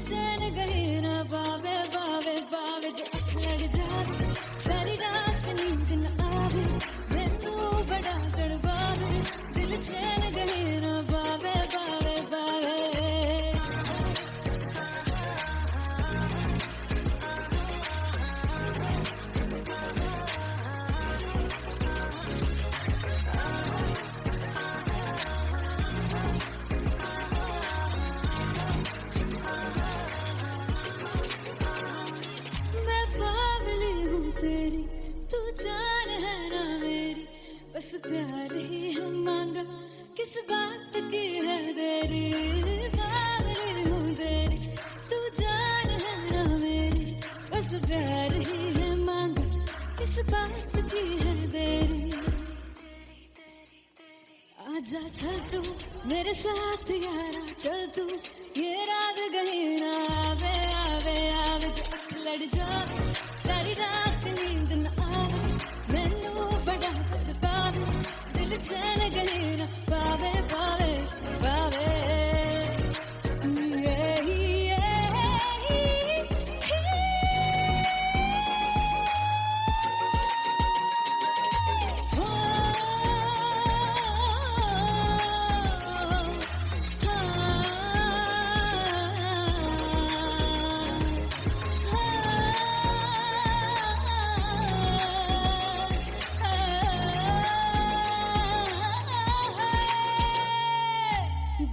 चैन गए ना बावे बावे बावे जो अख लड़ जावे सारी रात नींद न आवे मैनू बड़ा तड़पावे दिल चैन गए ना बावे बावे बावे जान है ना मेरी बस प्यार ही है मांगा किस बात की है देरी बावली हूँ तेरी तू जान है ना मेरी बस प्यार ही है मांगा किस बात की है देरी आजा चल तू मेरे साथ यारा चल तू ये रात गई ना आवे आवे आवे जो अख लड़ जावे सारी रात नींद न आवे मैनू बड़ा तड़पावे दिल चैन गई ना पावे पावे पावे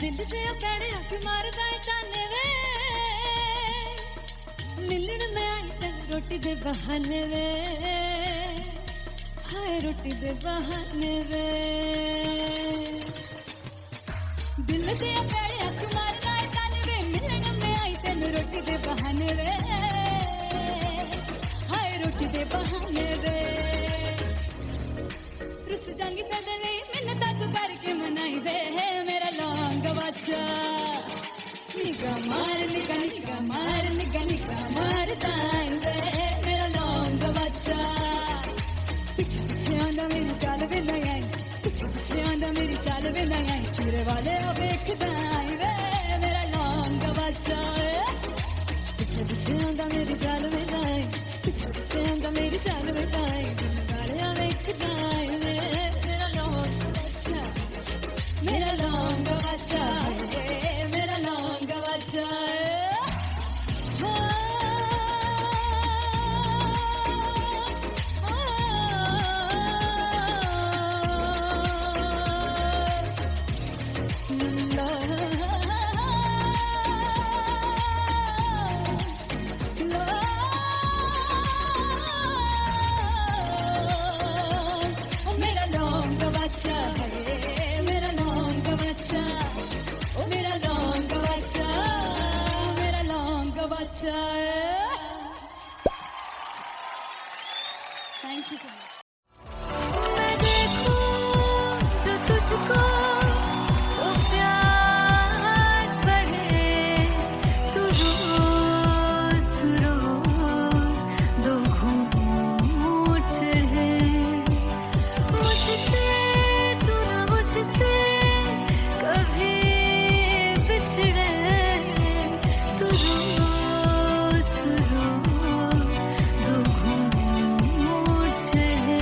दिल से पैड़े आके मारदा है ताने वे मिलन में आई तेन रोटी दे बहाने वे हाय रोटी दे बहाने वे दिल से पैड़े आके मारदा है ताने वे मिलन में आई तेन रोटी दे बहाने वे हाय रोटी दे बहाने वे रुस जांगी सदले मिन्नता तू करके मनाई वे मेरा लौंग बच्चा निगा मार ताई वे मेरा लौंग बच्चा पीछे पीछे आंदा मेरी चाल वे नहीं आई पीछे पीछे आंदा मेरी चाल वे नहीं आई चूरे वाले अब देखदा आई वे मेरा लौंग बच्चा पीछे पीछे आंदा मेरी चाल वे नहीं आई पीछे पीछे आंदा मेरी चाल वे नहीं आई चूरे वाले अब देखदा आई वे मेरा लौंग बच्चा मेरा लौंग बच्चा मेरा लौंग बच्चा मेरा लौंग बच्चा मेरा लौंग बच्चा ओ मेरा लौंग बच्चा मेरा लौंग बच्चा थैंक यू सो मच मैं देखूं जो तुझको तो प्यास बढ़े तू रोज दो घूंट चढ़े मुझसे तू ना मुझसे कभी बिछड़े तू रोज दो घूंट चढ़े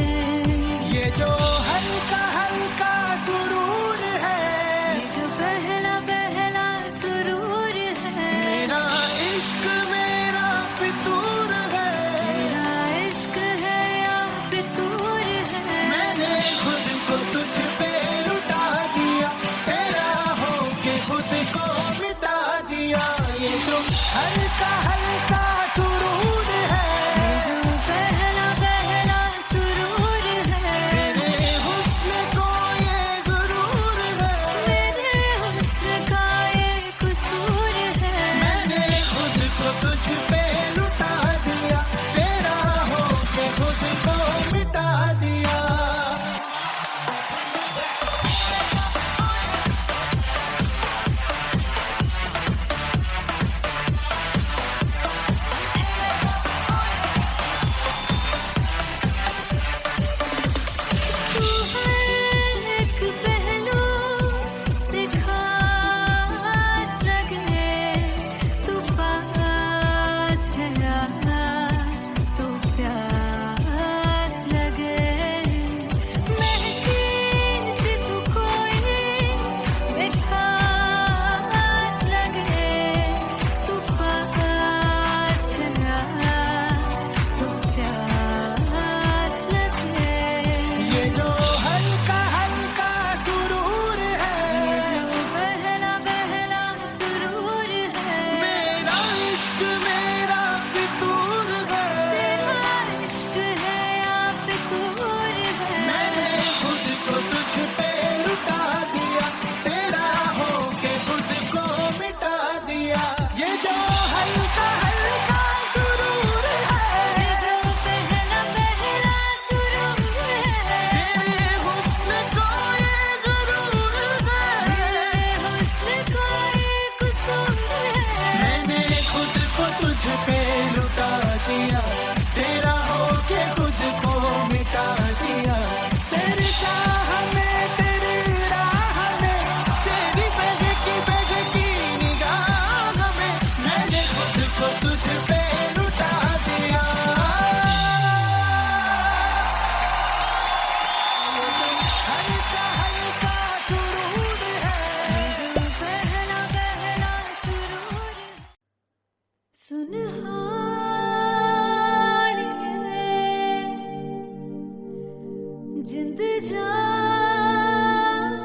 जानी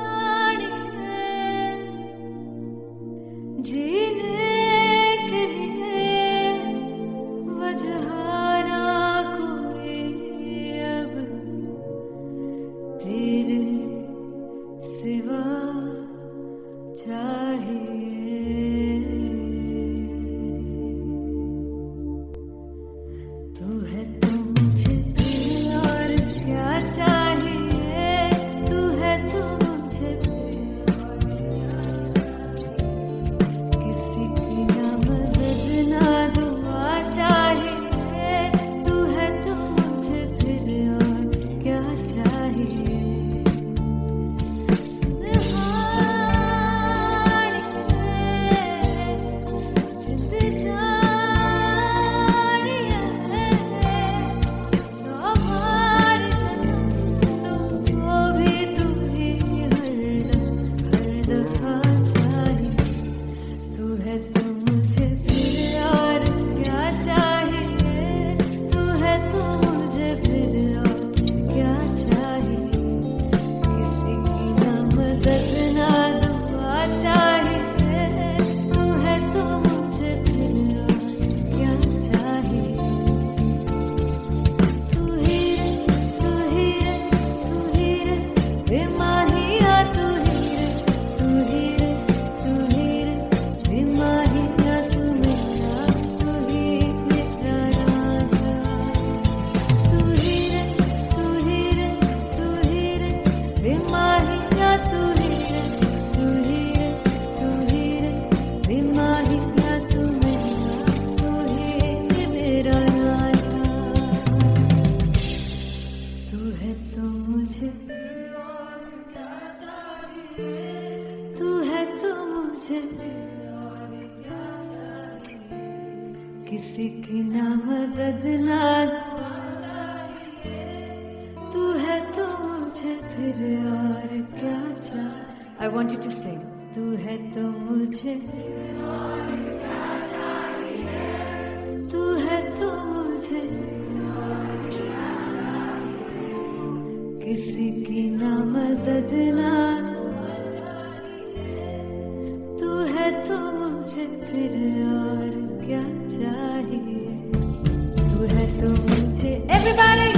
है जीने के लिए वजह ना कोई अब तेरे सिवा चाहिए। तू है तो मुझे और क्या चाहिए, तू है तो मुझे किसी की ना मदद ना दुआ चाहिए, तू है तो मुझे फिर और क्या चाहिए। किसी की ना मदद ना तू है तो मुझे फिर और क्या चाहिए। I want you to sing. तू है तो मुझे तू है तो मुझे किसी की ना मदद ना तू है तो मुझे फिर और क्या चाहिए। तू है तो मुझे everybody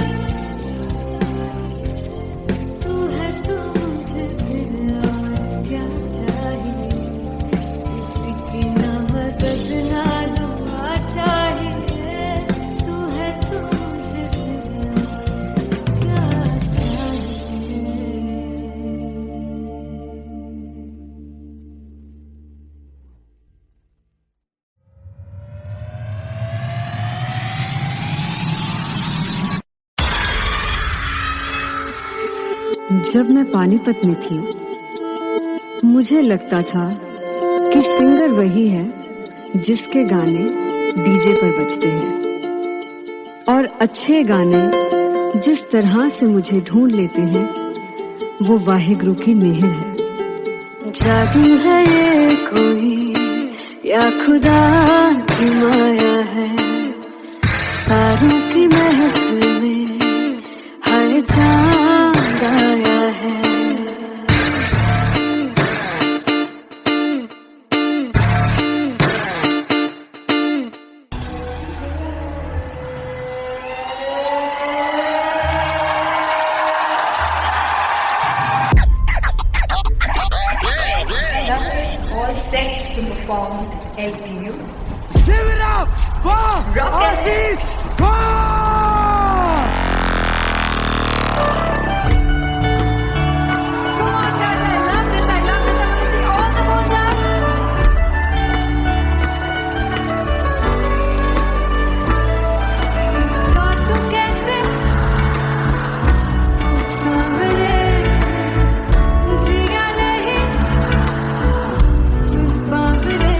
तू है तो मुझे फिर और क्या चाहिए। किसी की ना मदद ना दुआ चाहिए, तू है तो मुझे फिर और क्या चाहिए। जब मैं पानीपत में थी मुझे लगता था कि सिंगर वही है जिसके गाने डीजे पर बजते हैं, और अच्छे गाने जिस तरह से मुझे ढूंढ लेते हैं वो वाहिगुरु की मेहर है। जादू है ये कोई या खुदा की माया है, तारों की महफिल में हर चांद आया है। To perform LPU. Give it up for Artist Paul! Come on guys, I love this, I want to see all the balls up. God tu kaise samre jiya nahi sun baavre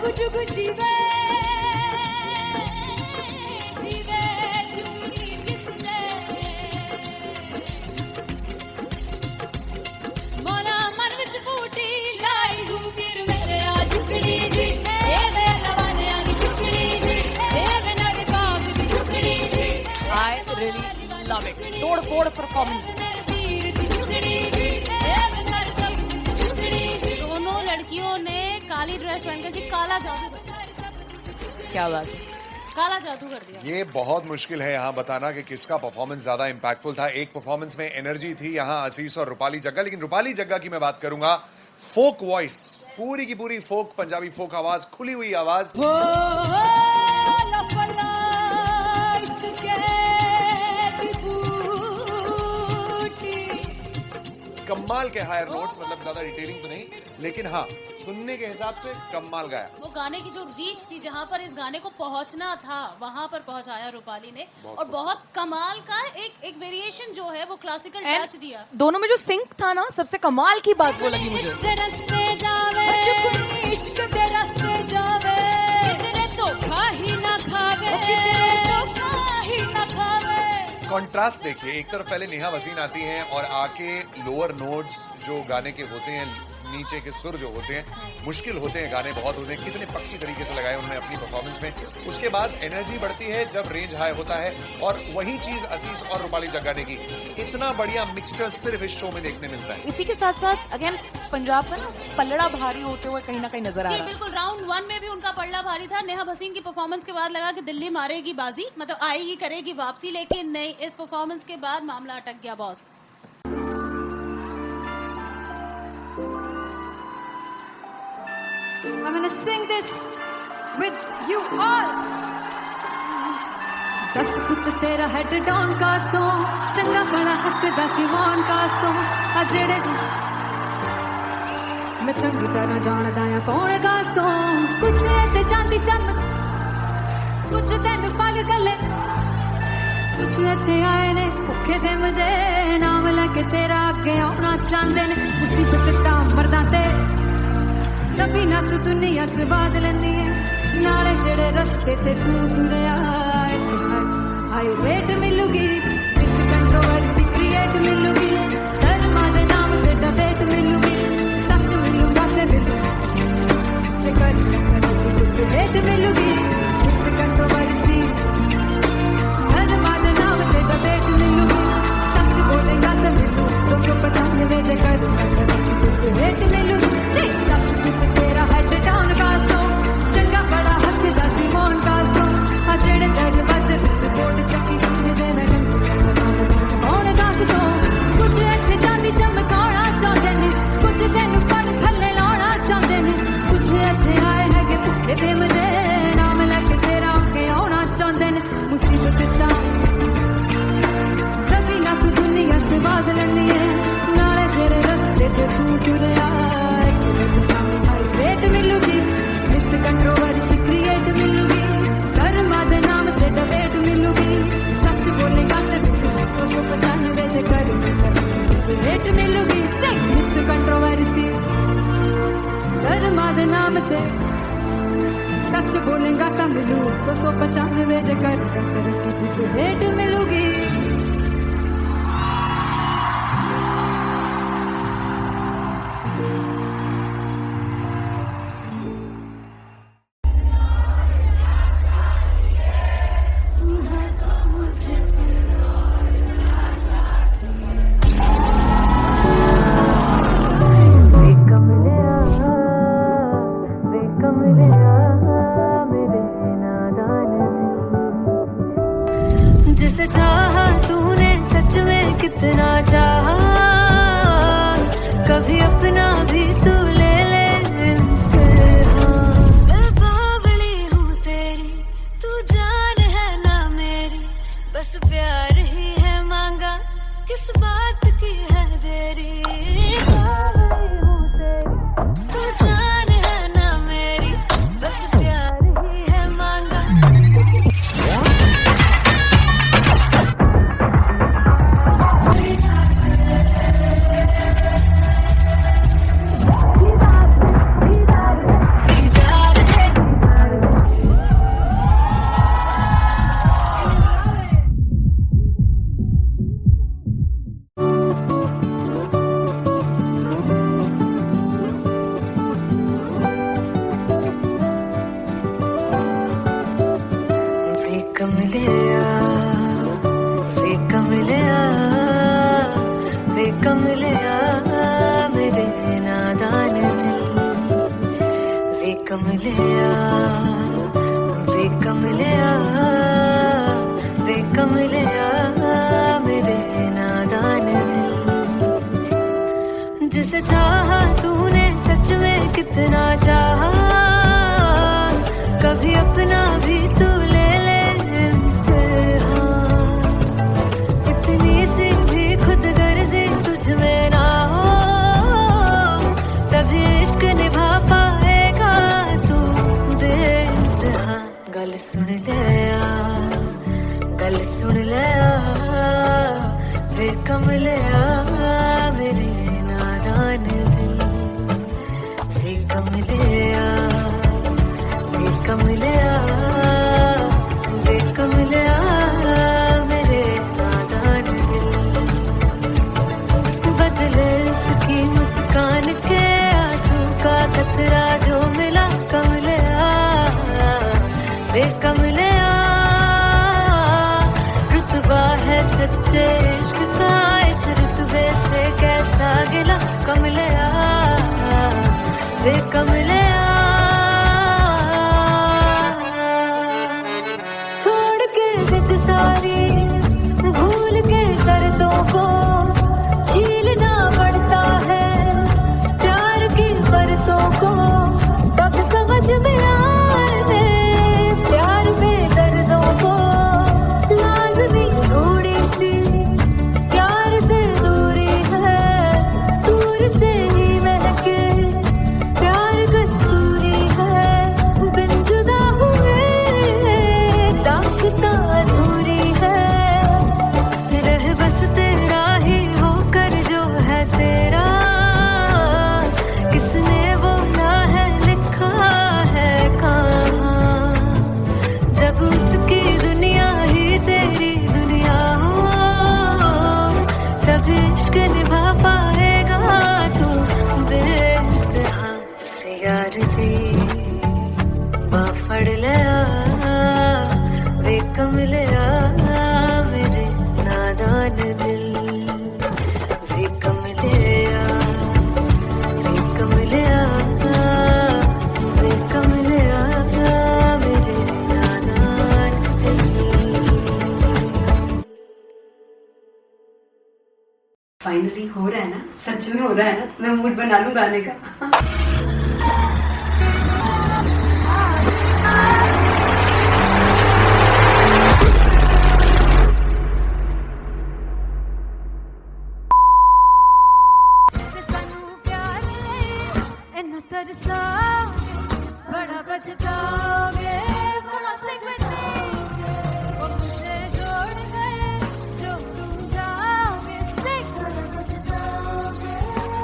जुगु जुगु जीवे जीवे जुगनी जिसने मोरा मन विच बूटी लाई दूर मेरे आ झुकड़ी जी ए वे लवाने आनी झुकड़ी जी ए वे नवी बाग दी झुकड़ी जी I really love it. तोड़ फोड़ परफॉर्मेंस। मेरे पीर दी झुकड़ी जी ए वे सर सब दी झुकड़ी जी दोनों लड़कियों ने काली ड्रेस पहनकर जी काला जादू क्या बात है। काला जादू कर दिया। ये बहुत मुश्किल है यहाँ बताना कि किसका परफॉर्मेंस ज्यादा इंपैक्टफुल था। एक परफॉर्मेंस में एनर्जी थी यहाँ असीस और रूपाली जग्गा, लेकिन रूपाली जग्गा की मैं बात करूंगा फोक वॉइस, पूरी की पूरी फोक, पंजाबी फोक आवाज, खुली हुई आवाज। हो लफला इश्क़े दी बूटी कमाल के हायर नोट्स, मतलब ज्यादा डिटेलिंग तो नहीं, लेकिन हाँ सुनने के हिसाब से कमाल गाया। वो गाने की जो रीच थी, जहाँ पर इस गाने को पहुंचना था वहां पर पहुंचाया रूपाली ने, और बहुत कमाल का एक वेरिएशन जो है वो क्लासिकल टच दिया। दोनों में जो सिंक था ना, सबसे कमाल की बात वो लगी मुझे। इश्क दे रस्ते जावे इश्क दे रस्ते जावे कितने धोखा ही ना खावे धोखा ही ना खावे। कॉन्ट्रास्ट देखिए, एक तरफ पहले नेहा वसीन आती हैं और आके लोअर नोट्स जो गाने के होते हैं, नीचे के सुर जो होते हैं, मुश्किल होते हैं, गाने बहुत होते हैं, कितने पक्की तरीके से लगाए उन्होंने अपनी परफॉर्मेंस में। उसके बाद एनर्जी बढ़ती है जब रेंज हाई होता है, और वही चीज असीस और रूपाली जग्गा ने की। इतना बढ़िया मिक्सचर सिर्फ इस शो में देखने मिलता है। इसी के साथ साथ अगेन पंजाब का ना पल्लड़ा भारी होते हुए कहीं ना कहीं नजर आ जी रहा है। बिल्कुल, राउंड 1 में भी उनका पल्ला भारी था। नेहा भसीन की परफॉर्मेंस के बाद लगा कि दिल्ली मारेगी बाजी, मतलब आएगी करेगी वापसी, लेकिन नहीं, इस परफॉर्मेंस के बाद मामला अटक गया boss. I'm gonna sing this with you all. दस पुत तेरा हेड डाउन कास्तों चंगा बड़ा हसदा सिमोन कास्तों आ जेड़े मैं चंगी तरह जानदा आ कौन कास्तों कुछ ते चांदी चमक कुछ तेन फल गले कुछ ते आए ने भुखे ते मदे नाम लेके तेरा अगे आना चाहते ने मुसीबत ता मरदा ते तभी ना तू दुनिया स्वाद लेंदी है नाले जेड़े रस्ते ते तू तुरया हाई रेट मिलूगी इस कंट्रोवर्सी क्रिएट मिलूगी धर्मा दे नाम ते डिबेट मिलूगी सच मिलूगा ते मिलूगी जेकर रेट मिलूगी इस कंट्रोवर्सी धर्मा दे नाम ते डिबेट मिलूगी सच बोलेगा ते मिलू 295 जेकर रेट मिलूगी तेरा हेड डाउन कास्तों चंगा बड़ा हसदा सिमोन कास्तों आ जेड़े दरवाजे विच बोर्ड चक्की लिखने दे मैं कौन कास्तों कुछ इत्थे चांदी चमकाना चाहते ने कुछ तेनू फड़ थल्ले लाना चाहते ने कुछ इत्थे आए हैगे भुखे ते मदे नाम लेके तेरा अगे आना चाहते ने मुसीबत ता तभी ना तू दुनिया स्वाद लेंदी है नाले तेरे रस्ते ते तू तुरया रेट मिलूगी विद कंट्रोवर्सी क्रिएट मिलूगी धर्मा दे नाम ते डिबेट मिलूगी सच बोलेगा ते 295 जे कर रेट मिलूगी विद कंट्रोवर्सी धर्मा दे नाम ते सच बोलेगा ता मिलू 295 जे कर रेट मिलूगी। जिसे चाहा तूने सच में कितना चाहा कभी अपना भी तू ले ले मैं बावली हूँ तेरी तू जान है ना मेरी बस प्यार ही है मांगा किस बात की है देरी बावली हूँ तेरी तू जान है ना मेरी बस प्यार ही है मांगा। कमलिया वे कमलिया वे कमलिया मेरे नादान दिल। जिसे चाहा तूने सच में कितना चाहा, कभी अपना भी तू ले ले इम्तिहान। इतनी सी भी खुद गर्जी तुझ में ना हो, तभी इश्क निभा पाएगा तू बेइंतहा। गल सुन लिया गल सुन लिया वे कमलिया मेरे नादान दिल। वे कमलिया वे कमलिया वे कमलिया मेरे नादान दिल। बदले उसकी मुस्कान के आंसू का कतरा जो मिला कमलिया वे कमलिया। रुतबा है सच्चे इश्क का इस रुतबे से कैसा गिला कमलिया वे कमलिया। छोड़ के जिद सारी भूल के शर्तों को झीलना पड़ता है प्यार की शर्तों को। तब समझ में आए प्यार में दर्दों को। लाज़मी थोड़ी सी प्यार से दूरी है, दूर से ही महके प्यार कस्तूरी है। बिन जुदा हुए दास्तां अधूरी है। रह बस तेरा ही होकर जो है तेरा, किसने वो ना है लिखा है कहाँ। जब उसकी दुनिया ही तेरी दुनिया हो, तब इश्क निभा पाएगा तू बेइंतहा। से यार दी बाफड़ लिया वे कमलिया मेरे नादान दिल। वे कमलिया वे कमलिया वे कमलिया मेरे नादान दिल। फाइनली हो रहा है ना, सच में हो रहा है ना। मैं मूड बना लूं गाने का। सानू प्यार इन्ना तरसाओगे बड़ा पछताओगे। बड़ा से वो मुझे जोड़ गए जो तुम जाओगे। से बड़ा पछताओगे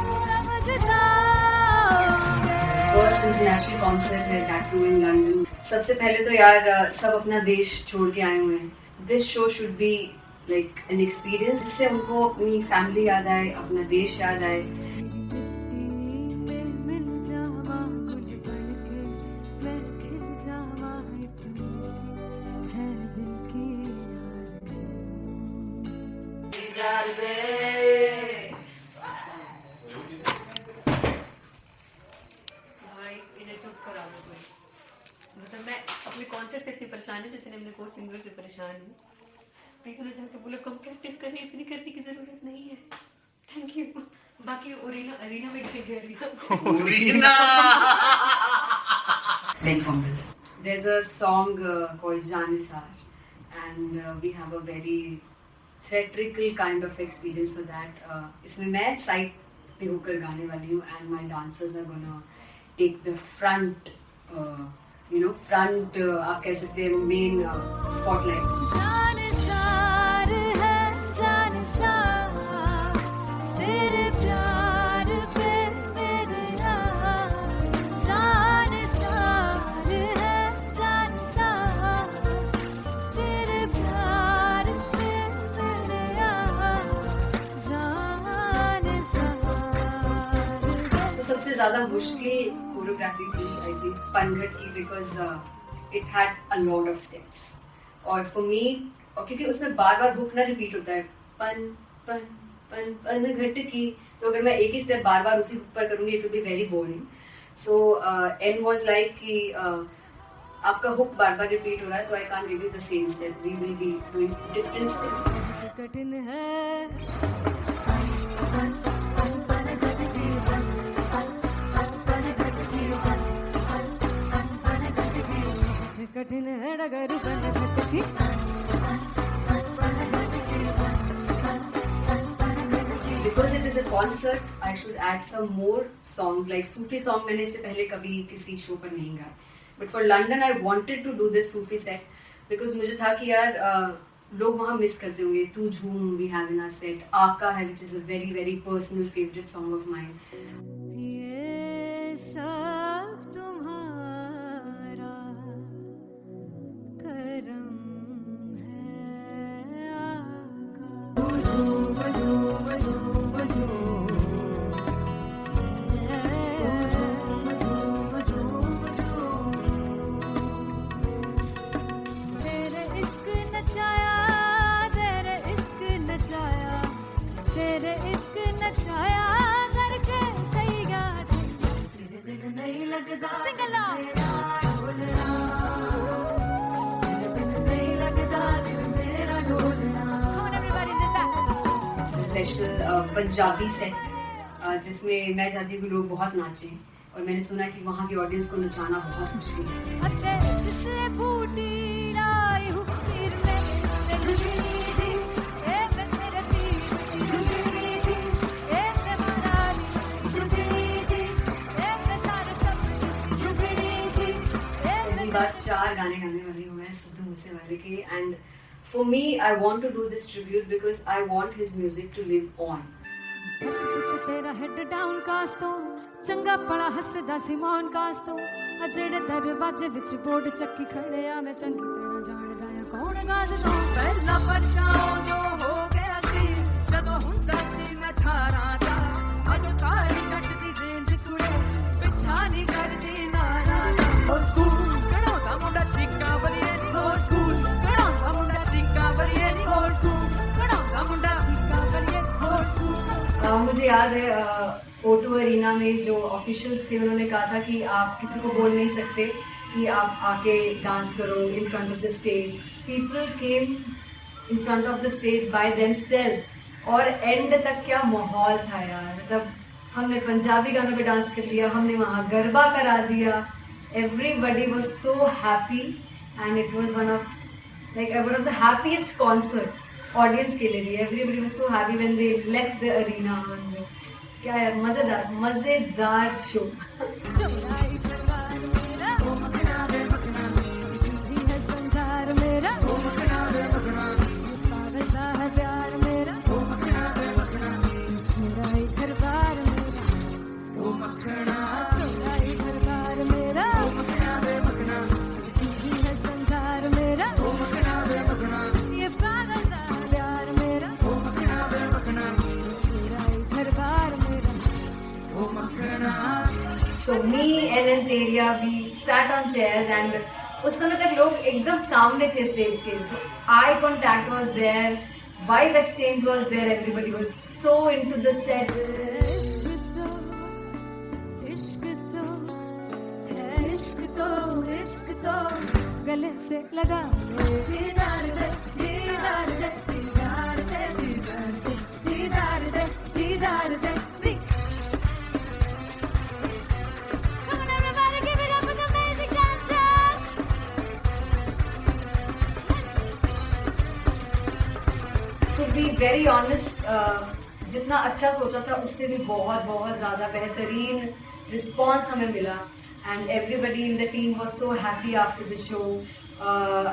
बड़ा पछताओगे। फर्स्ट इंटरनेशनल कॉन्सर्ट है टैटू इन लंदन। सबसे पहले तो यार सब अपना देश छोड़ के आए हुए हैं। This show should be like an experience, जिससे उनको अपनी फैमिली याद आए, अपना देश याद आए। मिल जावा गुल बनके मैं खिल जावा। इतनी सी है दिल की आरज़ू। भाई इन्हें चुप करा दो कोई। मतलब मैं अपने कॉन्सर्ट से इतनी परेशान हूँ जितने अपने को सिंगर से परेशान हूँ। प्लीज उन्हें जाके बोलो कम प्रैक्टिस करें, इतनी करने की जरूरत नहीं है। Thank you. बाकी अरीना में गई arena very fumble. There's a song called Janisar, and we have a very theatrical kind of experience for that. इसमें मैं साइड पे होकर गाने वाली हूँ, and my dancers are gonna take the front, front आप कह सकते हैं main spotlight. जानसार है जानसार तेरे प्यार पे मेरे यार। जानसार है जानसार तेरे प्यार पे मेरे यार। जानसार। तो सबसे ज्यादा मुश्किल कोरियोग्राफी थी आई थिंक पनघट की, because it had a lot of steps. और फॉर मी, और क्योंकि उसमें बार बार हुक ना रिपीट होता है, पन पन पन पन घट की, तो अगर मैं एक ही स्टेप बार बार उसी हुक पर करूंगी it will be very boring. So N was like कि आपका हुक बार बार रिपीट हो रहा है, तो I can't give you the same step. We will be doing different steps. कठिन है कठिन है डगर बन सकती Because it is a concert, I should add some more songs. Like Sufi song मैंने इससे पहले कभी किसी शो पर नहीं गाया. But for London, I wanted to do this Sufi set because मुझे था कि यार लोग वहाँ मिस करते होंगे. तू झूम we have in our set. आका है which is a very very personal favorite song of mine. ये सब तुम्हारा करम है आका तेरे इश्क नचाया तेरे इश्क नचाया तेरे इश्क नचाया करके सही गा तेरे बिन नहीं लगता सिंगला ढोलना तेरे बिन नहीं लगता दिल मेरा ढोलना. Come on everybody do that. Special Punjabi set जिसमें मैं चाहती हूँ कि लोग बहुत नाचें, और मैंने सुना कि वहाँ की ऑडियंस को नचाना बहुत मुश्किल है. अते जिसले बूटी लाई हूँ सिर में ते झुमरी जी ए मैं तेरे दिल की झुमरी जी ए मैं मारा झुमरी जी ए मैं सारे सब की झुमरी जी ए पहली बार 4 गाने गाने वाली हूँ मैं सिद्धू मूसेवाले के. And for me I want to do this tribute because I want his music to live on. बस पुत तेरा हेड डाउन कास तो चंगा पड़ा हसदा सिमोन कास तो आ जेड़े दरवाजे विच बोर्ड चक्की खड़े आ मैं चंगी तेरा जानदा आ कौन गाज तो पहला बच्चा जो हो गया सी जदों हुंदा सी मैं 18 दा अज काली जट दी रेंज कुड़े पिछा नहीं करदी नारा हो स्कूल कढ़ाउंदा मुंडा चीका बलिए नी हो स्कूल कढ़ाउंदा मुंडा चीका बलिए नी हो स्कूल कढ़ाउंदा मुंडा चीका बलिए हो स्कूल. मुझे याद है O2 अरीना में जो ऑफिशियल्स थे उन्होंने कहा था कि आप किसी को बोल नहीं सकते कि आप आके डांस करो in front of the stage. People came in front of the stage by themselves और एंड तक क्या माहौल था यार. मतलब हमने पंजाबी गानों पे डांस कर लिया, हमने वहाँ गरबा करा दिया. Everybody was so happy and it was one of the happiest concerts audience के लिए भी. Everybody was so happy when they left the arena. क्या यार मजेदार शो. चौराई परिवार मेरा ओ मखना वे मखना जी है संसार मेरा ओ मखना वे मखना पागल सा है प्यार मेरा ओ मखना वे मखना चौराई परिवार मेरा ओ मखना चौराई परिवार मेरा ओ मखना वे मखना जी है संसार मेरा ओ मखना वे मखना ये पागल सा है प्यार मेरा ओ मखना वे मखना चौराई परिवार मेरा. So me and Antelia, we sat on chairs and उस समय तक लोग एकदम सामने थे स्टेज के. So eye contact was there, vibe exchange was there, everybody was so into the set. इश्क तो गले से लगा दीदार दे दीदार दे दीदार दे दीदार दे दीदार दे. Come on everybody, give it up for the amazing dancers. To be very honest, जितना अच्छा सोचा था उससे भी बहुत ज़्यादा बेहतरीन रिस्पॉन्स हमें मिला. And everybody in the team was so happy after the show.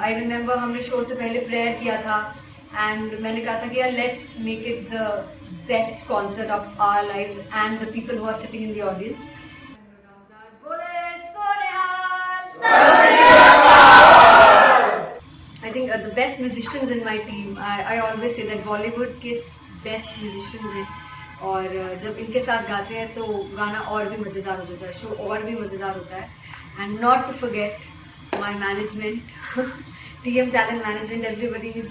I remember हमने शो से पहले प्रेयर किया था and मैंने कहा था कि यार let's make it the best concert of our lives and the people who are sitting in the audience. I think the best musicians in my team. I always say that Bollywood के best musicians हैं. और जब इनके साथ गाते हैं तो गाना और भी मज़ेदार हो जाता है, शो और भी मज़ेदार होता है. And not to forget my management, TM Talent Management, everybody is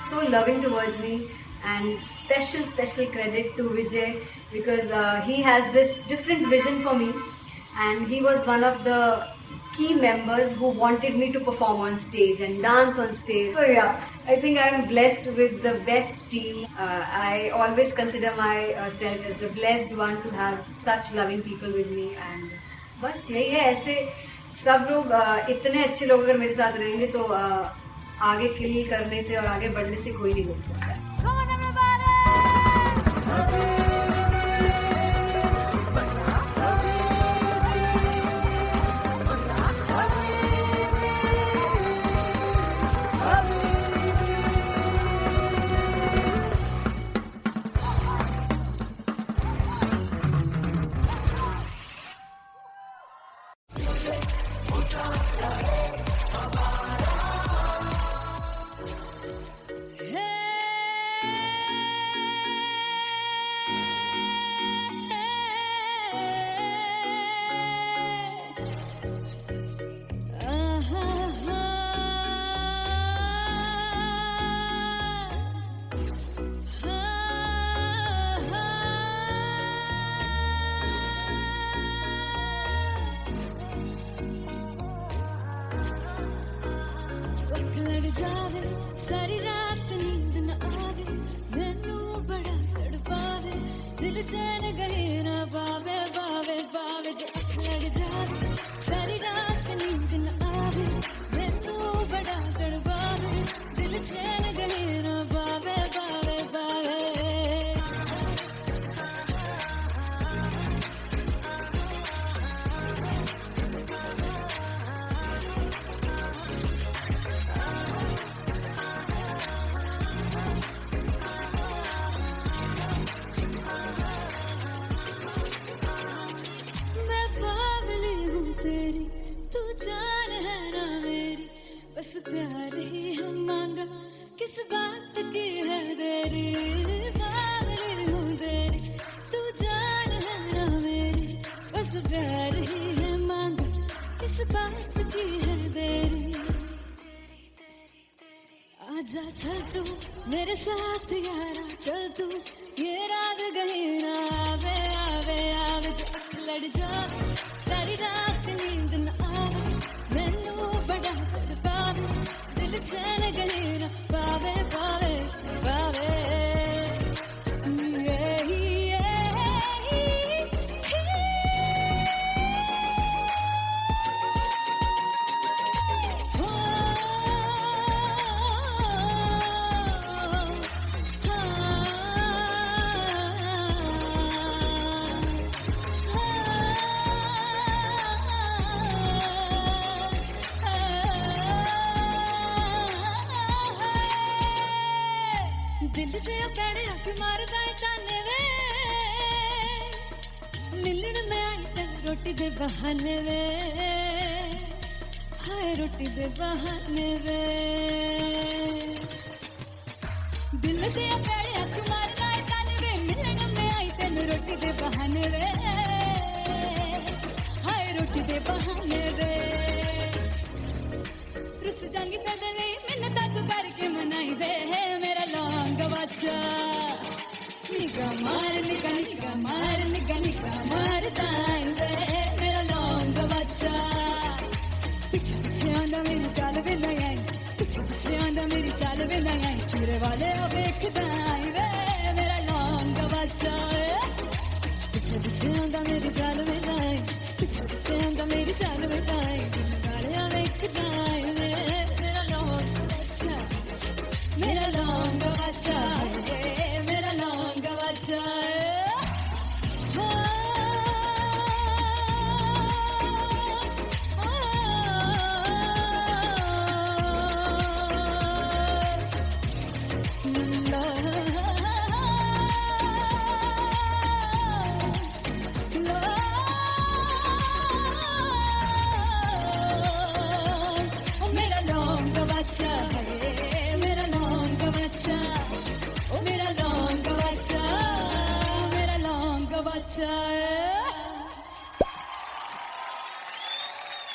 so loving towards me. And special credit to Vijay because he has this different vision for me and he was one of the key members who wanted me to perform on stage and dance on stage. So yeah, I think I'm blessed with the best team. I always consider myself as the blessed one to have such loving people with me, and बस यही है. ऐसे सब लोग इतने अच्छे लोग अगर मेरे साथ रहेंगे तो आगे किल करने से और आगे बढ़ने से कोई नहीं रोक सकता है. जावे सारी रात नींद न आवे मैनू बड़ा तड़पावे दिल चैन गहे ना पावे पावे पावे जो अख लड़ जावे सारी रात नींद न आवे मैनू बड़ा तड़पावे दिल चैन गहे ना पावे पावे पावे बस प्यार ही है मांगा किस बात की है देरी पागल हूँ तेरी तू जान है ना मेरी बस प्यार ही है मांगा किस बात की है देरी आजा चल तू मेरे साथ यारा चल तू ये रात गही ना आवे आवे आवे जो अख लड़ जावे सारी रात नींद न आवे मैनू बड़ा तड़पावे दिल चैन गही ना पावे पावे पावे दिल से पैड़े हक मारदा ताने वे मिलन में आई तेन रोटी दे बहाने वे हाय रोटी दे बहाने वे दिल से पैड़े हक मारदा ताने वे मिलन में आई तेन रोटी दे बहाने वे हाय रोटी दे बहाने वे रुस जांगी सदले मिन्नता तू करके मनाई वे मेरा लौंग बच्चा निगा मार ताई वे मेरा लौंग बच्चा पिछे पिछे आंदा मेरी चाल वे नहीं आई पिछे पिछे आंदा मेरी चाल वे नहीं आई चूरे वाले वेखदा आई वे मेरा लौंग बच्चा पिछे पिछे आंदा मेरी चाल वे नहीं आई पिछे पिछे आंदा मेरी चाल वे नहीं आई दिन गाले वेखदा आई वे मेरा लौंग बच्चा मेरा लौंग बच्चा मेरा लौंग बच्चा मेरा लौंग बच्चा मेरा लौंग बच्चा ओ मेरा लौंग बच्चा मेरा लौंग बच्चा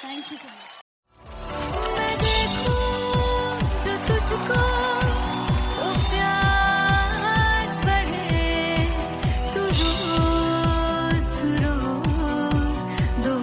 थैंक यू सो मच मैं देखूं जो तुझको तो प्यास बढ़े तू रोज दो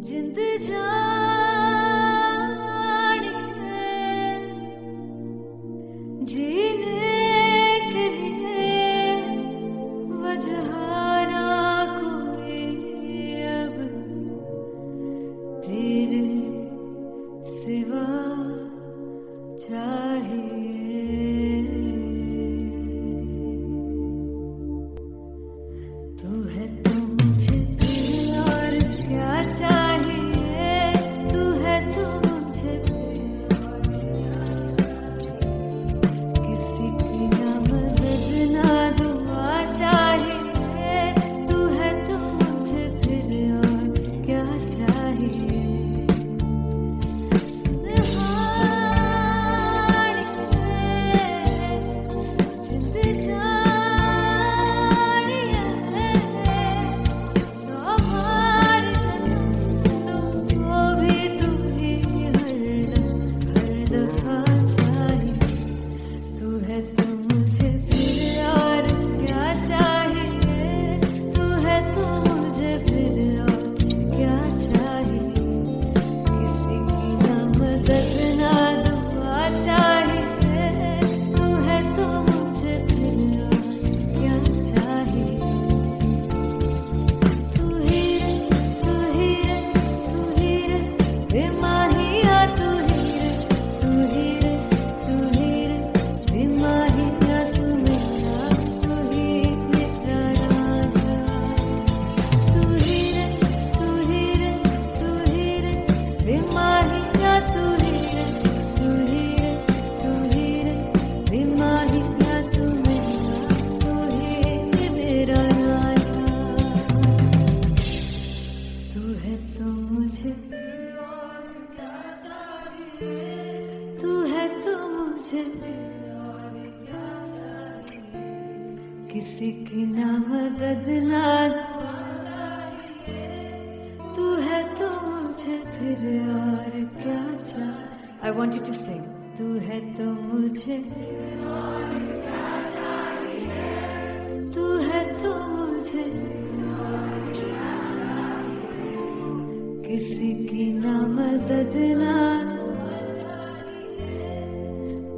जिंद जान है जीने के लिए वजह ना कोई अब तेरे सिवा चाहिए। तू है तो मुझे फिर और क्या चाहिए, तू है तो मुझे फिर और क्या चाहिए। किसी की ना मदद ना दुआ चाहिए, तू है तो मुझे फिर और क्या चाहिए। किसी की ना मदद ना तू है तो मुझे फिर और क्या चाहिए। I want you to sing. तू है तो मुझे तू है तो मुझे किसी की ना मदद ना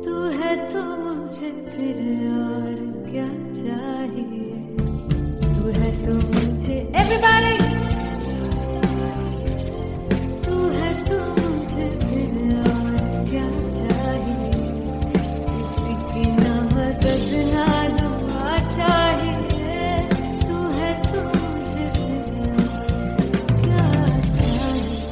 तू है तो मुझे फिर और क्या चाहिए। तू है तो मुझे everybody तू है तो मुझे फिर और क्या चाहिए। किसी की ना मदद ना दुआ चाहिए, तू है तो मुझे फिर और क्या चाहिए।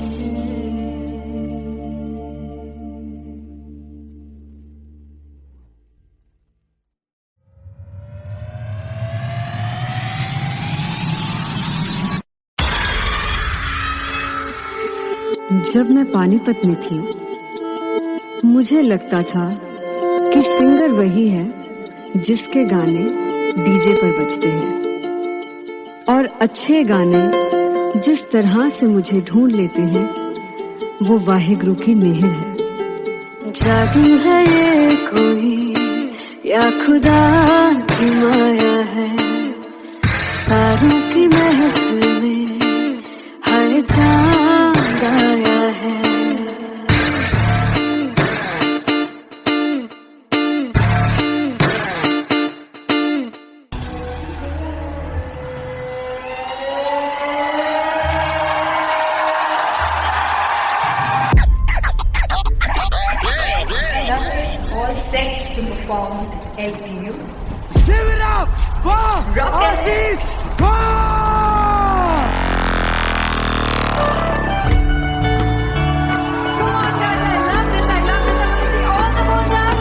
जब मैं पानीपत में थी मुझे लगता था कि सिंगर वही है जिसके गाने डीजे पर बजते हैं, और अच्छे गाने जिस तरह से मुझे ढूंढ लेते हैं वो वाहिगुरु की मेहर है। जादू है ये कोई या खुदा की माया है, तारों की महफिल में हर चांद आया है। All set to perform LPU. Give it up for Artist Khan! Come on guys, I love this, I love this. I want to see all the balls up.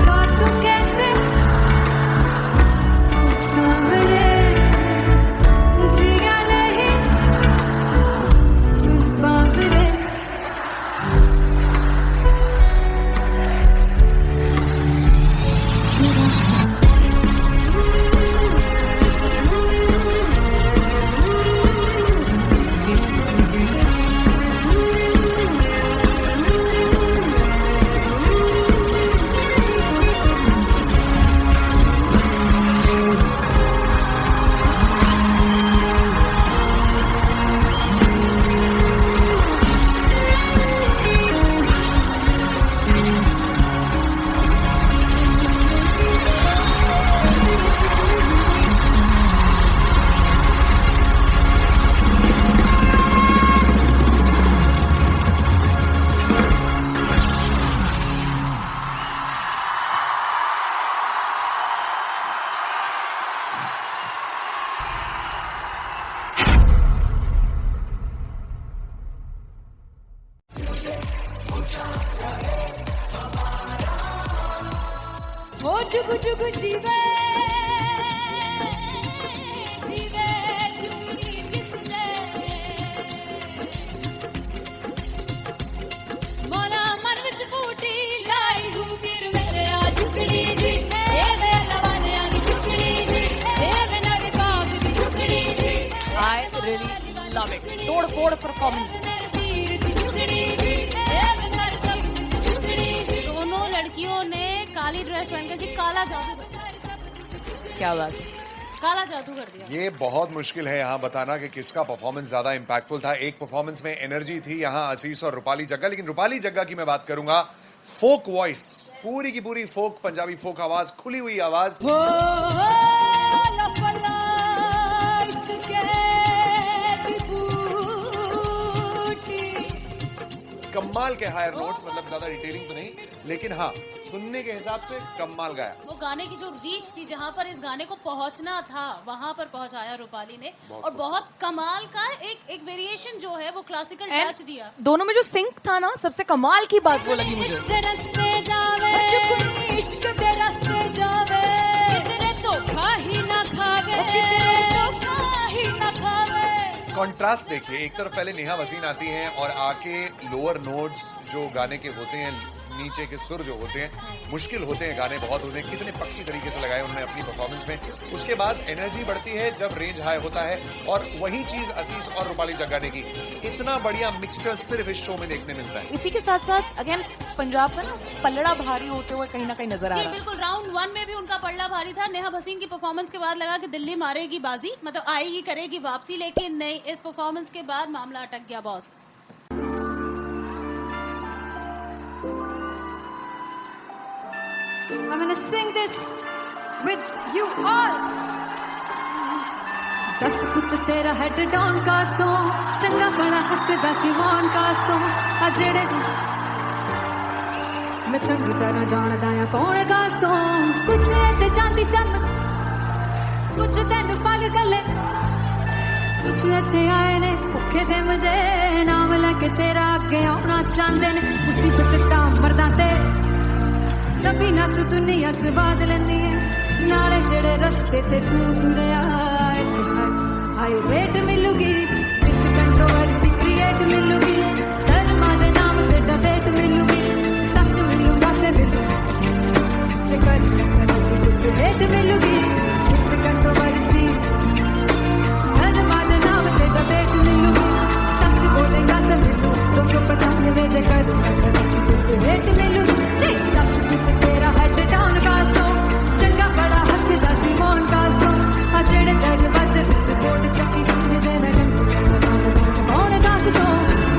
काटू कैसे सामने जिया नहीं सुन बाबरे जुगु जुगु जीवे जीवे जुगनी जिसने मोरा मन विच बूटी लाई गुबीर मेरे आ झुकड़ी जी ए वे लवाने आनी झुकड़ी जी ए वे नवे बाग दी झुकड़ी जी I really love it. तोड़ फोड़ परफॉर्मेंस. मेरे पीर दी झुकड़ी जी ए वे सर सब दी झुकड़ी जी दोनों लड़कियों ने काली ड्रेस पहनकर जी काला जादू कर क्या बात है. काला जादू कर दिया। ये बहुत मुश्किल है यहाँ बताना कि किसका परफॉर्मेंस ज्यादा इंपैक्टफुल था। एक परफॉर्मेंस में एनर्जी थी यहाँ असीस और रूपाली जग्गा, लेकिन रूपाली जग्गा की मैं बात करूंगा फोक वॉइस, पूरी की पूरी फोक, पंजाबी फोक आवाज, खुली हुई आवाज। हो लपला इश्क़े दी बूटी कमाल के हायर नोट्स, मतलब ज्यादा डिटेलिंग तो नहीं, लेकिन हाँ सुनने के हिसाब से कमाल गाया। वो गाने की जो रीच थी, जहाँ पर इस गाने को पहुंचना था वहां पर पहुंचाया रूपाली ने, और बहुत कमाल का एक वेरिएशन जो है वो क्लासिकल टच दिया। दोनों में जो सिंक था ना, सबसे कमाल की बात वो लगी मुझे. इश्क दे रस्ते जावे इश्क दे रस्ते जावे कितने धोखा ही ना खावे धोखा ही ना खावे। कॉन्ट्रास्ट देखिए, एक तरफ पहले नेहा वसीन आती हैं और आके लोअर नोट्स जो गाने के होते हैं, नीचे के सुर जो होते हैं, मुश्किल होते हैं, गाने बहुत होते हैं, कितने पक्की तरीके से लगाए उन्होंने अपनी परफॉर्मेंस में। उसके बाद एनर्जी बढ़ती है जब रेंज हाई होता है, और वही चीज असीस और रूपाली जग्गा ने की। इतना बढ़िया मिक्सचर सिर्फ इस शो में देखने मिलता है। इसी के साथ साथ अगेन पंजाब का ना पल्लड़ा भारी होते हुए कहीं ना कहीं नजर आ जी रहा है. बिल्कुल, राउंड 1 में भी उनका पल्ला भारी था। नेहा भसीन की परफॉर्मेंस के बाद लगा कि दिल्ली मारेगी बाजी, मतलब आएगी करेगी वापसी, लेकिन नहीं, इस परफॉर्मेंस के बाद मामला अटक गया boss. I'm gonna sing this with you all. दस पुत तेरा हेड डाउन कास तो चंगा बड़ा हसदा सिमोन कास तो अजड़े मैं चंगी तरह जानदा या कौन कास तो कुछ ते चांदी चम कुछ तेन फल गले कुछ इत्थे आए ने भुखे दे मदे नाम लेके तेरा अगे आउणा चाहंदे ने मुसीबत दा मरदा ते तभी ना तू दुनिया स्वाद लेंदी है नाले जेड़े रस्ते ते तू तुरया हाई रेट मिलूगी विच कंट्रोवर्सी क्रिएट मिलूगी धर्मा दे नाम ते डिबेट मिलूगी सच मिलूगा ते मिलू जे कर रेट मिलूगी विच कंट्रोवर्सी धर्मा दे नाम ते डिबेट मिलूगी सच बोलेगा ते मिलू 295 जे कर रेट मिलूगी तेरा हेड डाउन कास्तो चंगा बड़ा हसदा सिमोन कास्तो अजड़े दरवाजे विच कोट चक्की दे मैं कौन कास्तो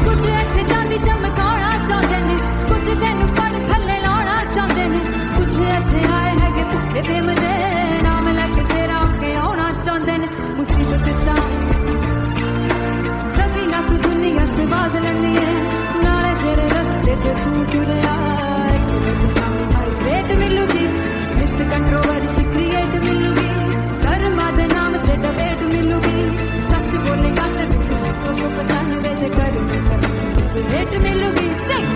कुछ इत्थे चांदी चमकाउणा चाहंदे ने कुछ तेनू फड़ थल्ले लाउणा चाहंदे ने कुछ इत्थे आए हैगे भुखे दे मदे नाम लेके तेरा अगे आउणा चाहंदे ने मुसीबत दा कभी ना तू दुनिया स्वाद लैंदी है नाले तेरे रस्ते ते तू तुरया रेट मिलूगी विथ कंट्रोवर्सी क्रिएट मिलूगी धर्मा दे नाम ते डिबेट मिलूगी सच बोलेगा ते 295 जे कर रेट मिलूगी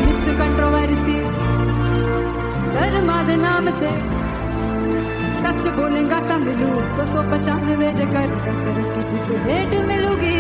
विथ कंट्रोवर्सी धर्मा दे नाम ते सच बोलेगा ता मिलू 295 जे कर रेट मिलूगी।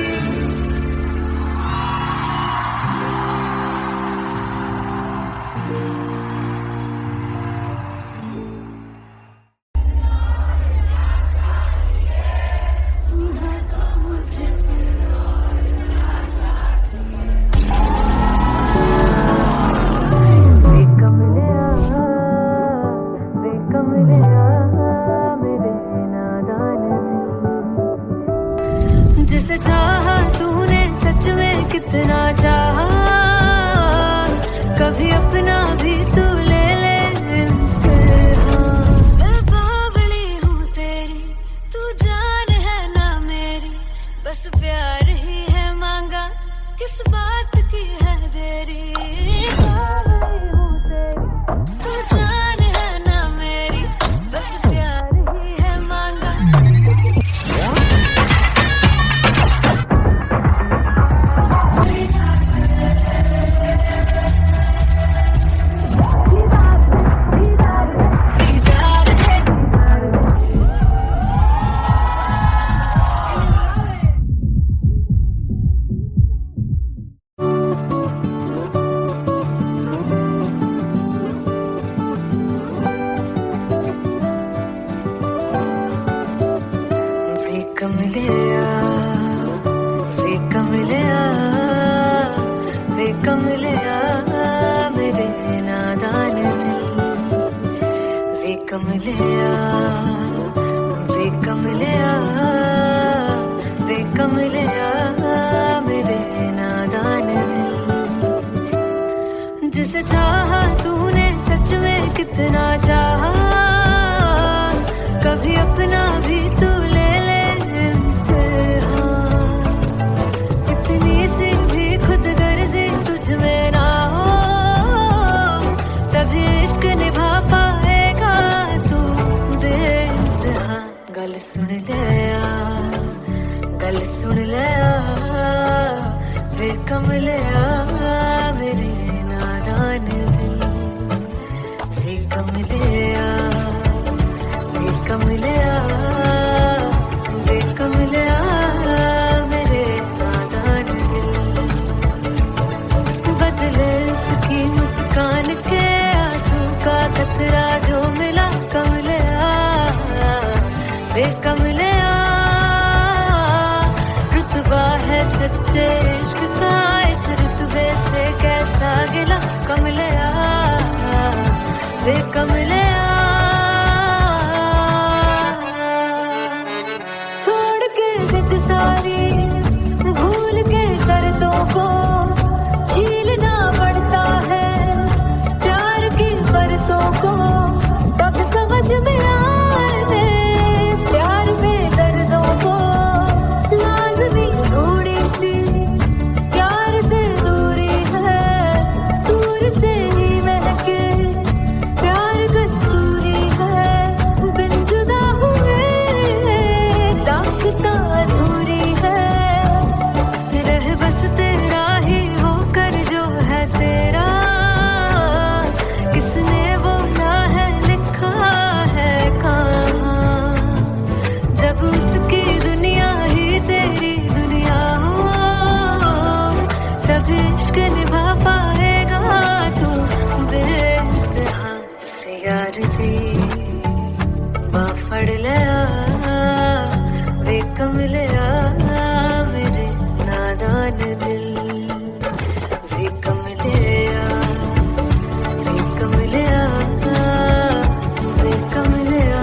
जिसे चाहा तूने सच में कितना चाहा कभी अपना भी तू ले ले मैं बावली हूँ तेरी तू जान है ना मेरी बस प्यार ही है मांगा किस बात की है देरी बावली हूँ तेरी तू जान है ना मेरी बस प्यार ही है मांगा कमलिया वे कमलिया वे कमलिया मेरे नादान दिल वे कमलिया वे कमलिया वे कमलिया मेरे नादान दिल जिसे चाहा तूने सच में कितना चाहा कभी अपना भी तू ले ले इम्तिहान इतनी सी भी खुद गर्जी तुझ में ना हो तभी इश्क निभा पाएगा तू बेइंतहा गल सुन लिया वे कमलिया मेरे नादान दिल वे कमलिया वे कमलिया वे कमलिया मेरे नादान दिल बदले उसकी मुस्कान के आंसू का कतरा जो मिला कमलिया वे कमलिया रुतबा है सच्चे इश्क का इस रुतबे से कैसा गिला कमलिया वे कमलिया छोड़ के जिद सारी भूल के शर्तों को झीलना पड़ता है प्यार की परतों को तब समझ में आए प्यार में दर्दों को लाज़मी थोड़ी सी प्यार से दूरी है दूर से ही महके प्यार कस्तूरी है बिन जुदा हुए दास्तां अधूरी है रह बस तेरा ही होकर जो है तेरा किसने बोला है लिखा है कहाँ जब उसकी दुनिया ही तेरी दुनिया हो तब इश्क निभा पाएगा तू बेइंतहा से यार दी बाफड़ लिया वे कमलिया मेरे नादान दिल वे कमलिया वे कमलिया वे कमलिया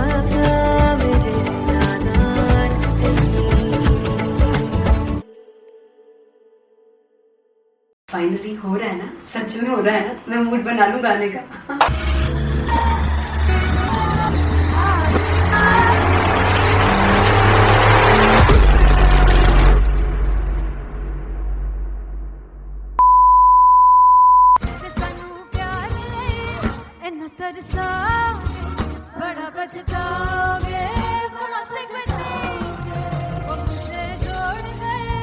मेरे नादान दिल फाइनली हो रहा है ना सच में हो रहा है ना मैं मूड बना लूं गाने का ਸਾਨੂੰ ਪਿਆਰ ਲਈ ਇੰਨਾ ਤਰਸਾਓਗੇ ਬੜਾ ਪਛਤਾਓਗੇ ਬੜਾ ਸਿਖਤੇ ਉਹ ਮੁझे छोड़ गए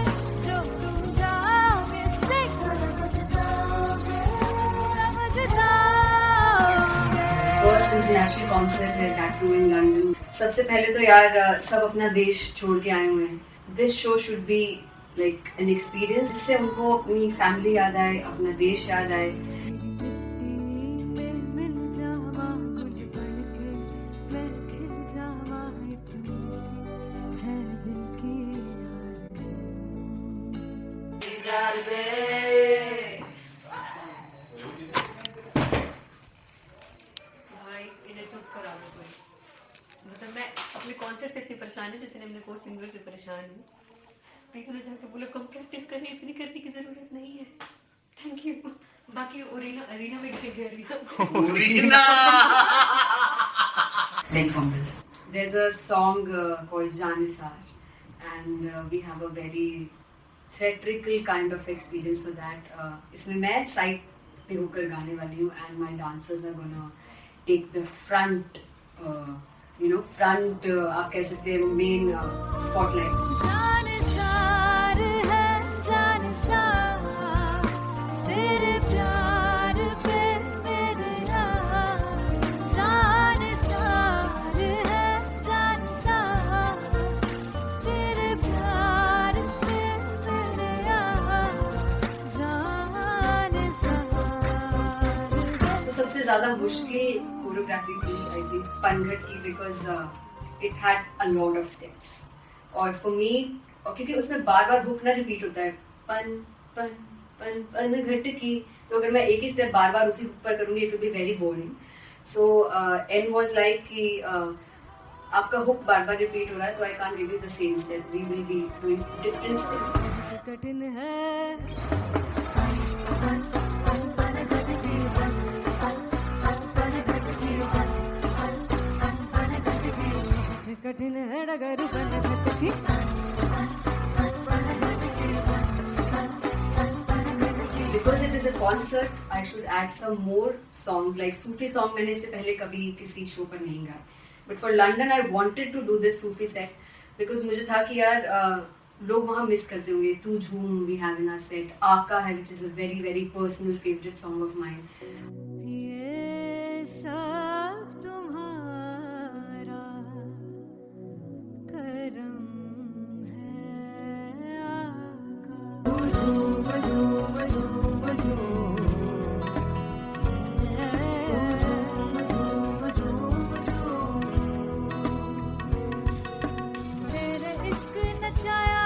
जो तुम जाओगे से बड़ा पछताओगे फर्स्ट इंटरनेशनल कॉन्सर्ट है दैट टू इन लंदन सबसे पहले तो यार सब अपना देश छोड़ के आए हुए हैं this show should be like an experience जिससे उनको अपनी फैमिली याद आए अपना देश याद आए मिल जावा गुल बनके मैं खिल जावा इतनी सी है दिल की भाई इन्हें चुप करा दो कोई मतलब मैं अपने कॉन्सर्ट से इतनी परेशान है जितने हमने को सिंगर से परेशान हूँ प्लीज उन्हें जाके बोलो कम प्रैक्टिस करनी इतनी करने की जरूरत नहीं है थैंक यू बाकी अरीना में गए arena Very fumble. There's a song called Janisar and we have a very theatrical kind of experience for that. इसमें मैं साइड पे होकर गाने वाली हूँ and my dancers are gonna take the front, front आप कह सकते हैं main spotlight. जानसार है जानसार तेरे प्यार पे मेरे नाम जानसार है जानसार तेरे प्यार पे मेरे नाम जानसार तो सबसे ज्यादा मुश्किल कोरियोग्राफी थी आई थिंक पनघट की because it had a lot of steps और फॉर मी, और क्योंकि उसमें बार बार हुक ना रिपीट होता है, पन पन पन पन घट की, तो अगर मैं एक ही स्टेप बार बार उसी हुक पर करूंगी it will be very boring. So an was like कि आपका हुक बार बार रिपीट हो रहा है, तो I can't give you the same step, we will be doing different steps. कठिन है कठिन है डगर बन घटकी. Because it is a concert, I should add some more songs. Like Sufi song मैंने इससे पहले कभी किसी शो पर नहीं गाया. But for London, I wanted to do this Sufi set because मुझे था कि यार लोग वहाँ मिस करते होंगे. तू झूम we have in our set. आका है which is a very very personal favorite song of mine. ये सब तुम्हारा करम है आका. तेरे इश्क नचाया,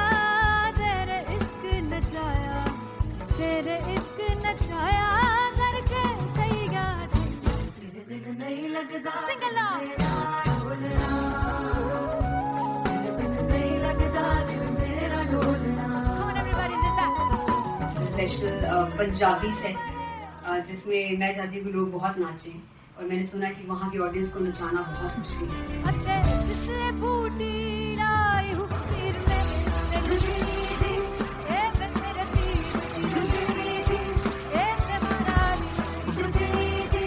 तेरे इश्क नचाया, तेरे इश्क नचाया करके तैयार. तेरे बिन नहीं लगता सिंगला, तेरे बिन नहीं लगता दिल मेरा ढोलना. Come on everybody, do that. Special Punjabi set जिसमें मैं चाहती हूँ कि लोग बहुत नाचें, और मैंने सुना कि वहाँ की ऑडियंस को नचाना बहुत मुश्किल है. अते जिसने बूटी लाई हूँ तीर में झुकनी जी, ए मैं तेरे तीर की झुकनी जी, ए मैं मारानी झुकनी जी,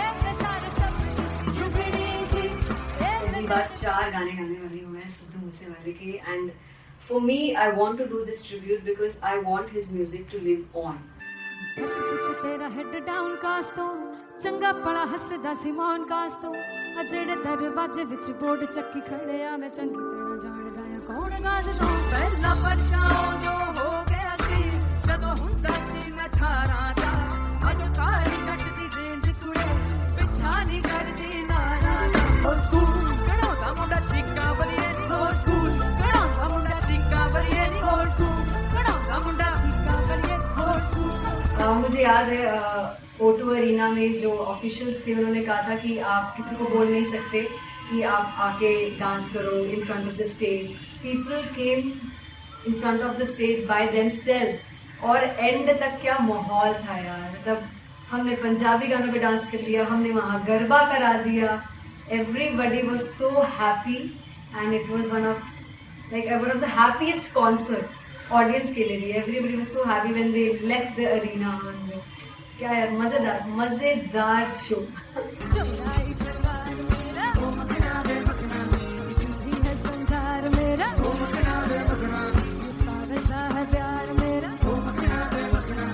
ए मैं सारे सब की झुकनी जी, ए मैं पहली बार 4 गाने गाने वाले हुए हैं सिद्धू मूसेवाले के, and for me I want to do this tribute because I want his music to live on. बस पुत तेरा हेड डाउन कास तो चंगा पड़ा हसदा सिमोन कास तो अजड़े दरवाजे विच बोर्ड चक्की खड़े आ मैं चंगी तेरा जानदा आ कौन गाज तो पहला बच्चा जो हो गया सी जदों हुंदा सी मैं 18 दा अज काली जट दी रेंज कुड़े पिछा नहीं करदी नारा और स्कूल कड़ाउंदा मुंडा चिक्का बलिए नी और स्कूल कड़ाउंदा मुंडा चिक्का बलिए नी और स्कूल कड़ाउंदा मुंडा चिक्का बलिए और स्कूल. मुझे याद है O2 अरीना में जो ऑफिशियल्स थे उन्होंने कहा था कि आप किसी को बोल नहीं सकते कि आप आके डांस करो in front of the stage. People came in front of the stage by themselves, और एंड तक क्या माहौल था यार. मतलब हमने पंजाबी गानों पे डांस कर लिया, हमने वहाँ गरबा करा दिया. Everybody was so happy and it was one of the happiest concerts audience के लिए भी. Everybody was so happy when they left the arena. क्या यार मजेदार शो. चौराई दरबार मेरा ओ मखना दे मखना जी है संसार मेरा ओ मखना दे मखना पागलता है प्यार मेरा ओ मखना दे मखना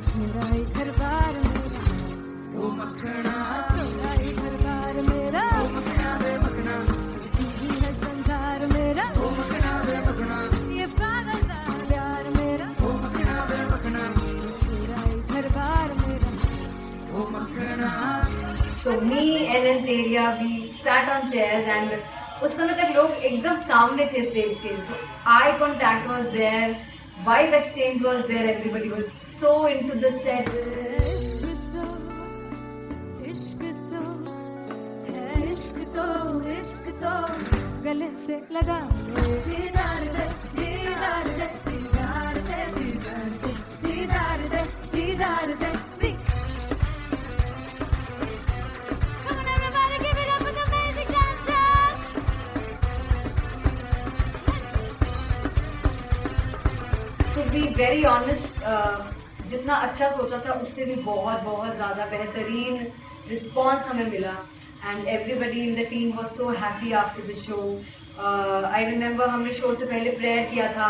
चौराई दरबार मेरा ओ मखना चौराई दरबार मेरा ओ मखना दे मखना जी है संसार मेरा ओ मखना दे मखना ये पागलता है प्यार मेरा ओ मखना दे मखना चौराई दरबार मेरा. ओ मखना. So me and Anteria, we sat on chairs and उस समय तक लोग एकदम सामने थे स्टेज के. So eye contact was there, vibe exchange was there, everybody was so into the set. इश्क तो है इश्क तो गले से लगा दीदार दे दीदार दे दीदार दे दीदार दे दीदार दे. Come on everybody, give it up for the amazing dancers. To be very honest, जितना अच्छा सोचा था उससे भी बहुत बहुत ज़्यादा बेहतरीन रिस्पॉन्स हमें मिला. And everybody in the team was so happy after the show. I remember हमने शो से पहले प्रेयर किया था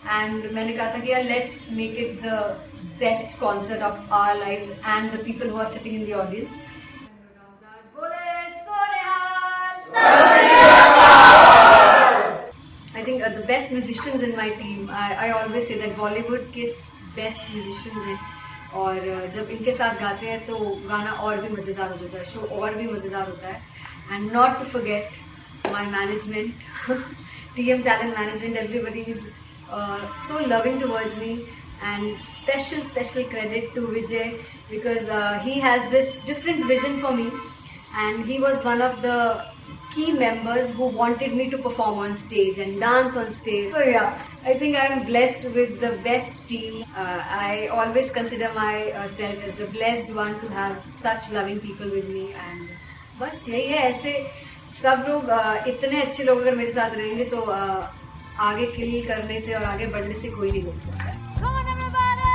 एंड मैंने कहा था कि यार let's make it the best concert of our lives and the people who are sitting in the audience. I think the best musicians in my team. I always say that Bollywood के best musicians हैं, और जब इनके साथ गाते हैं तो गाना और भी मज़ेदार हो जाता है, शो और भी मज़ेदार होता है. And not to forget my management TM Talent Management, everybody is so loving towards me. And special credit to Vijay because he has this different vision for me, and he was one of the key members who wanted me to perform on stage and dance on stage. So yeah, I think I am blessed with the best team. I always consider myself as the blessed one to have such loving people with me. And बस यही है, ऐसे सब लोग इतने अच्छे लोग अगर मेरे साथ रहेंगे तो आगे किल करने से और आगे बढ़ने से कोई नहीं रोक सकता। Come on everybody!